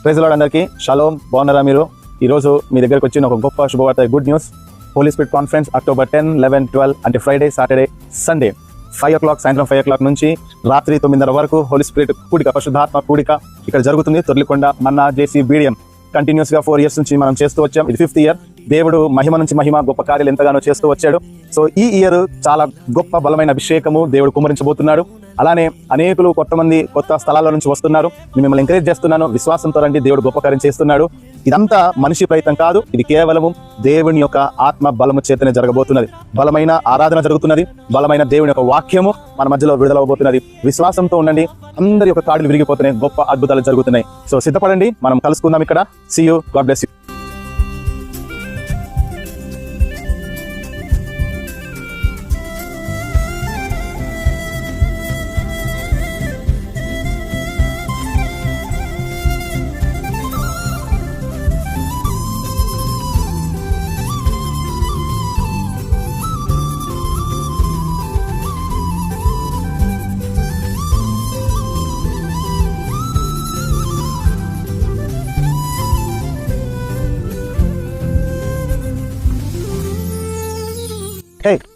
Praise lord అందరికీ shalom. బాగున్నారా మీరు? ఈరోజు మీ దగ్గరకు వచ్చిన ఒక గొప్ప శుభవార్త, good news. Holy spirit conference October 10, 11, 12 అంటే ఫ్రైడే, సాటర్డే, సండే 5 o'clock, సాయంత్రం 5 o'clock నుంచి రాత్రి 9:30 వరకు హోలీ స్పిరిట్ కూడిక, పరిశుద్ధాత్మ కూడిక ఇక్కడ జరుగుతుంది. తొర్లికొండ మన్నా జేసీ బీడియం కంటిన్యూస్ గా 4 years నుంచి మనం చేస్తూ వచ్చాం. ఇది 5th year. దేవుడు మహిమ నుంచి మహిమ, గొప్ప కార్యాలు ఎంతగానో చేస్తూ వచ్చాడు. సో ఈ ఇయర్ చాలా గొప్ప బలమైన అభిషేకము దేవుడు కుమ్మరించబోతున్నాడు. అలానే అనేకులు కొత్త స్థలాల నుంచి వస్తున్నారు. నేను మిమ్మల్ని ఎంకరేజ్ చేస్తున్నాను, విశ్వాసంతో రండి. దేవుడు గొప్ప కార్యం చేస్తున్నాడు. ఇదంతా మనిషి ప్రయత్నం కాదు, ఇది కేవలము దేవుని యొక్క ఆత్మ బలము చేతనే జరగబోతున్నది. బలమైన ఆరాధన జరుగుతున్నది. బలమైన దేవుని యొక్క వాక్యము మన మధ్యలో విడుదలవబోతున్నది. విశ్వాసంతో ఉండండి. అందరి యొక్క కాడులు విరిగిపోతున్నాయి, గొప్ప అద్భుతాలు జరుగుతున్నాయి. సో సిద్ధపడండి, మనం కలుసుకుందాం ఇక్కడ. See you, God bless you.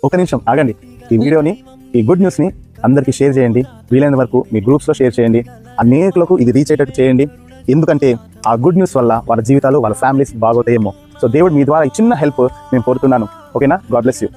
ఒక నిమిషం ఆగండి. ఈ వీడియోని, ఈ గుడ్ న్యూస్ ని అందరికీ షేర్ చేయండి. వీలైన వరకు మీ గ్రూప్స్ లో షేర్ చేయండి. అనేకులకు ఇది రీచ్ అయ్యేటట్టు చేయండి. ఎందుకంటే ఆ గుడ్ న్యూస్ వల్ల వాళ్ళ జీవితాలు, వాళ్ళ ఫ్యామిలీస్ బాగోతాయేమో. సో దేవుడు మీ ద్వారా ఈ చిన్న హెల్ప్ నేను కోరుతున్నాను. ఓకేనా? God bless you.